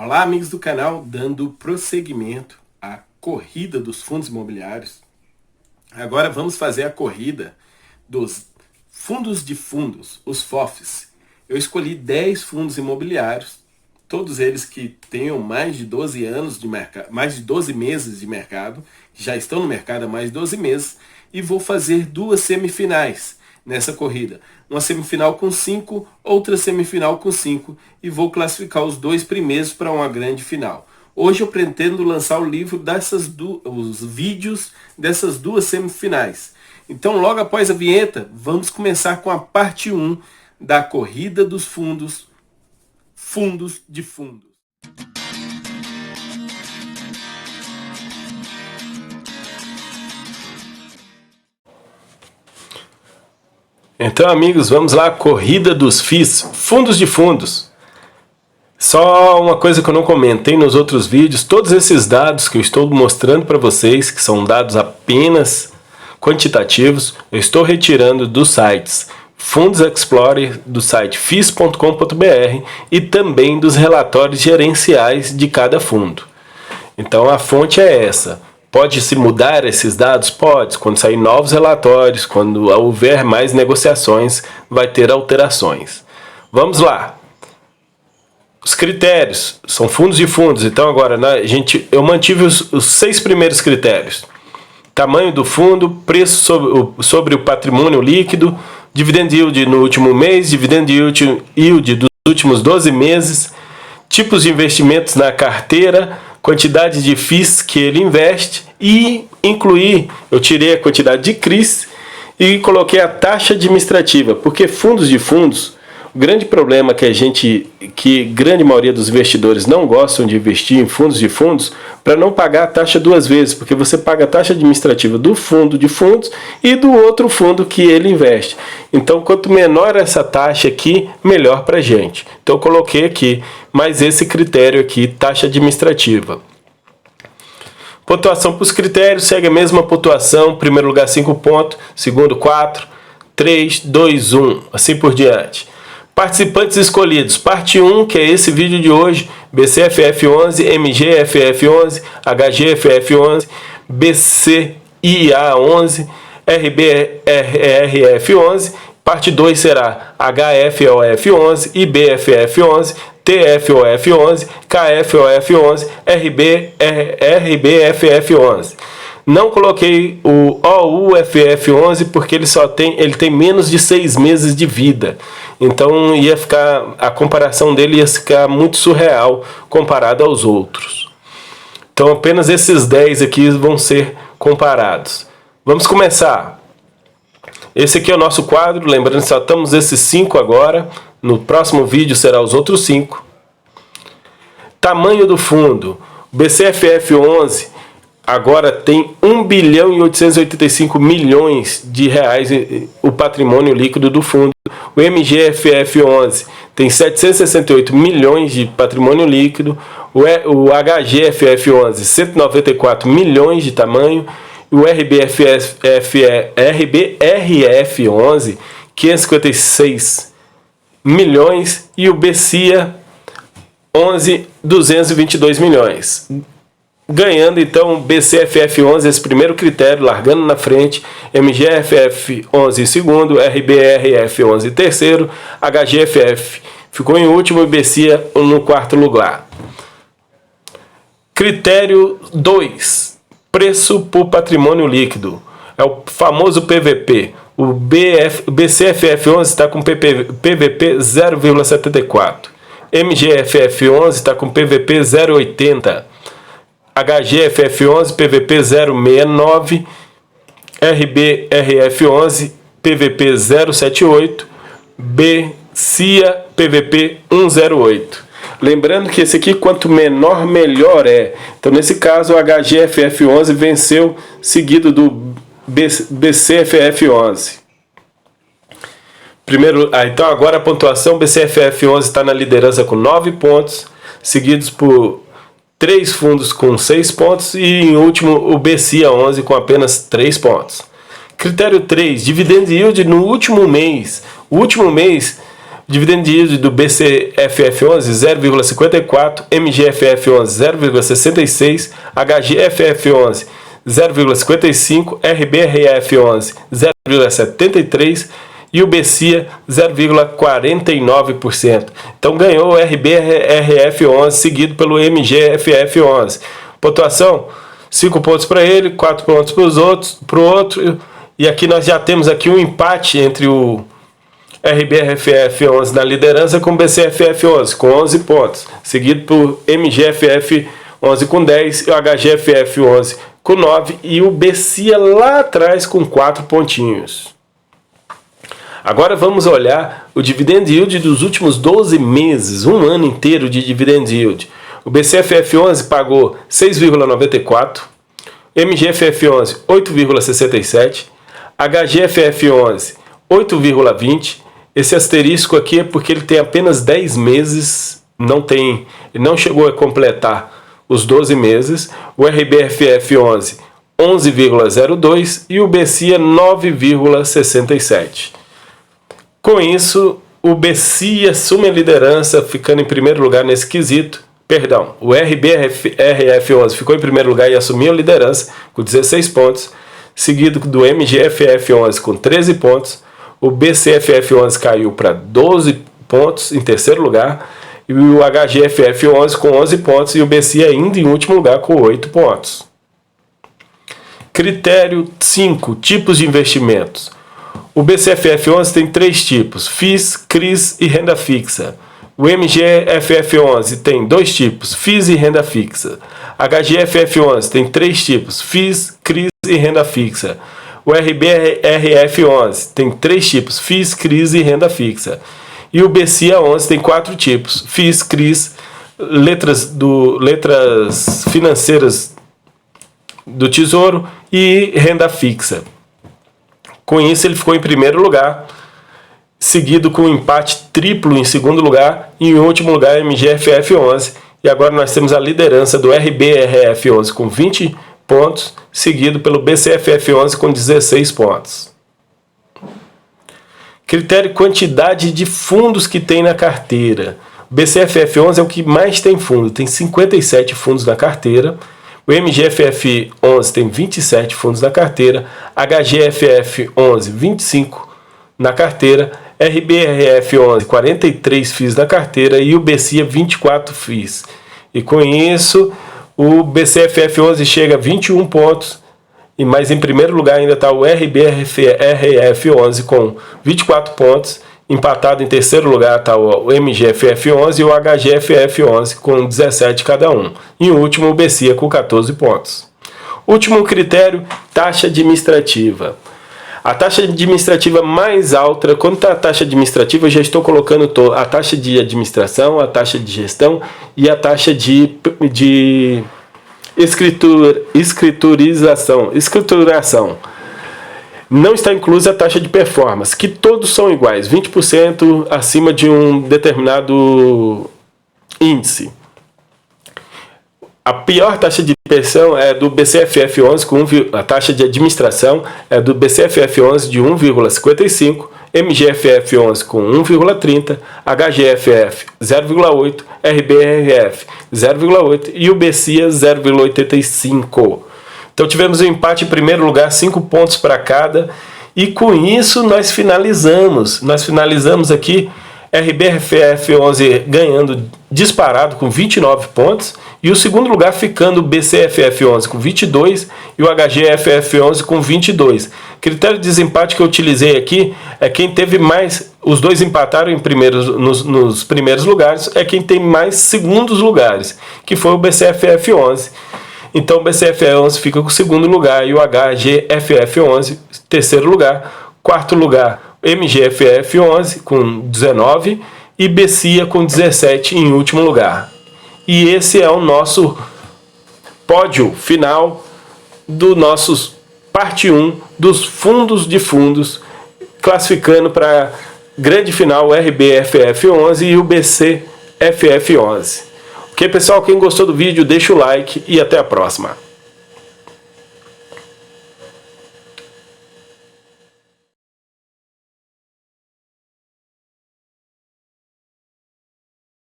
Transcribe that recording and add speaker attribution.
Speaker 1: Olá, amigos do canal, dando prosseguimento à corrida dos fundos imobiliários. Agora vamos fazer a corrida dos fundos de fundos, os FOFs. Eu escolhi 10 fundos imobiliários, todos eles que tenham mais de 12 anos de mercado, mais de 12 meses de mercado, que já estão no mercado há mais de 12 meses, e vou fazer 2 semifinais nessa corrida. Uma semifinal com 5, outra semifinal com 5, e vou classificar os 2 primeiros para uma grande final. Hoje eu pretendo lançar o livro os vídeos dessas 2 semifinais. Então, logo após a vinheta, vamos começar com a parte 1 da corrida dos fundos de fundos. Então, amigos, vamos lá, corrida dos FIIs, fundos de fundos. Só uma coisa que eu não comentei nos outros vídeos, todos esses dados que eu estou mostrando para vocês, que são dados apenas quantitativos, eu estou retirando dos sites Fundos Explorer, do site FIIs.com.br e também dos relatórios gerenciais de cada fundo. Então a fonte é essa. Pode-se mudar esses dados? Pode. Quando sair novos relatórios, quando houver mais negociações, vai ter alterações. Vamos lá. Os critérios são fundos de fundos. Então agora eu mantive os 6 primeiros critérios. Tamanho do fundo, preço sobre o patrimônio líquido, dividend yield no último mês, dividend yield dos últimos 12 meses, tipos de investimentos na carteira, quantidade de FIIs que ele investe e eu tirei a quantidade de CRIs e coloquei a taxa administrativa, porque fundos de fundos, o grande problema que grande maioria dos investidores não gostam de investir em fundos de fundos para não pagar a taxa 2 vezes, porque você paga a taxa administrativa do fundo de fundos e do outro fundo que ele investe. Então, quanto menor essa taxa aqui, melhor para a gente. Então, eu coloquei aqui mais esse critério aqui, taxa administrativa. Pontuação para os critérios, segue a mesma pontuação, primeiro lugar 5 pontos, segundo 4, 3, 2, 1, assim por diante. Participantes escolhidos, parte 1, que é esse vídeo de hoje, BCFF11, MGFF11, HGFF11, BCIA11, RBRF11, parte 2 será HFOF11, IBFF11, TFOF11, KFOF11, RBFF11. Não coloquei o OUFF11 porque ele tem menos de 6 meses de vida. Então a comparação dele ia ficar muito surreal comparado aos outros. Então apenas esses 10 aqui vão ser comparados. Vamos começar. Esse aqui é o nosso quadro, lembrando que só estamos esses 5 agora. No próximo vídeo será os outros 5. Tamanho do fundo. O BCFF11 agora tem 1 bilhão e 885 milhões de reais o patrimônio líquido do fundo. O MGFF11 tem 768 milhões de patrimônio líquido. O HGFF11, 194 milhões de tamanho. O RBRF11, 556 milhões. E o BCIA 11, 222 milhões. Ganhando então o BCFF11, esse primeiro critério, largando na frente, MGFF11 em segundo, RBRF11 em terceiro, HGFF ficou em último e BCIA no quarto lugar. Critério 2, preço por patrimônio líquido, é o famoso PVP. O BCFF11 está com PVP 0,74, MGFF11 está com PVP 0,80, HGFF11 PVP 0,69, RBRF11 PVP 0,78, BCIA PVP 1,08. Lembrando que esse aqui, quanto menor, melhor é. Então, nesse caso, o HGFF11 venceu, seguido do BCFF11. Então, agora a pontuação: BCFF11 está na liderança com 9 pontos, seguidos por 3 fundos com 6 pontos e, em último, o BCIA 11 com apenas 3 pontos. Critério 3, dividend yield no último mês. O último mês Dividend yield do BCFF11 0,54, MGFF11 0,66, HGFF11 0,55, RBRF11 0,73 e o BCIA 0,49%. Então ganhou o RBRF11 seguido pelo MGFF11. Pontuação: 5 pontos para ele, 4 pontos para o outro. E aqui nós já temos aqui um empate entre o RBRF11 na liderança com o BCFF11 com 11 pontos, seguido por MGFF11 com 10 e o HGFF11 com 9 e o BCIA lá atrás com 4 pontinhos. Agora vamos olhar o dividend yield dos últimos 12 meses, um ano inteiro de dividend yield. O BCFF11 pagou 6,94, MGFF11 8,67, HGFF11 8,20. Esse asterisco aqui é porque ele tem apenas 10 meses, ele não chegou a completar os 12 meses. O RBRF11 11,02 e o BCIA 9,67. Com isso, o BCIA assume a liderança, ficando em primeiro lugar nesse quesito. Perdão, o RBRF11 ficou em primeiro lugar e assumiu a liderança com 16 pontos, seguido do MGFF11 com 13 pontos. O BCFF11 caiu para 12 pontos em terceiro lugar, e o HGFF11 com 11 pontos e o BCIA ainda em último lugar com 8 pontos. Critério 5. Tipos de investimentos. O BCFF11 tem 3 tipos: FIIs, CRIs e renda fixa. O MGFF11 tem 2 tipos: FIIs e renda fixa. HGFF11 tem 3 tipos: FIIs, CRIs e renda fixa. O RBRF11 tem 3 tipos: FIIs, CRIs e renda fixa. E o BCIA11 tem 4 tipos: FIIs, CRIs, letras financeiras do Tesouro e renda fixa. Com isso ele ficou em primeiro lugar, seguido com um empate triplo em segundo lugar e em último lugar MGFF11. E agora nós temos a liderança do RBRF11 com 20 pontos, seguido pelo BCFF11 com 16 pontos. Critério quantidade de fundos que tem na carteira. O BCFF11 é o que mais tem fundo, tem 57 fundos na carteira. O MGFF11 tem 27 fundos na carteira, HGFF11 25 na carteira, RBRF11 43 FIIs na carteira e o BCIA 24 FIIs. E com isso o BCFF11 chega a 21 pontos, mas em primeiro lugar ainda está o RBRF11 com 24 pontos. Empatado em terceiro lugar está o MGFF11 e o HGFF11 com 17 cada um. E o último, o BCIA com 14 pontos. Último critério, taxa administrativa. A taxa administrativa mais alta, quando está a taxa administrativa, eu já estou colocando a taxa de administração, a taxa de gestão e a taxa de escrituração. Não está inclusa a taxa de performance, que todos são iguais, 20% acima de um determinado índice. A pior taxa de pensão é do BCFF11, a taxa de administração é do BCFF11 de 1,55, MGFF11 com 1,30, HGFF 0,8, RBRF 0,8 e o BCIA 0,85. Então tivemos um empate em primeiro lugar, 5 pontos para cada, e com isso nós finalizamos. Nós finalizamos aqui RBRF11 ganhando disparado com 29 pontos, e o segundo lugar ficando o BCFF11 com 22 e o HGFF11 com 22. Critério de desempate que eu utilizei aqui é quem teve mais, os dois empataram nos primeiros lugares, é quem tem mais segundos lugares, que foi o BCFF11. Então o BCFF11 fica com o segundo lugar e o HGFF11 terceiro lugar. Quarto lugar, MGFF11 com 19 e BCIA com 17 em último lugar. E esse é o nosso pódio final do nosso parte 1 dos fundos de fundos, classificando para grande final o RBFF11 e o BCFF11. Ok, pessoal? Quem gostou do vídeo, deixa o like e até a próxima.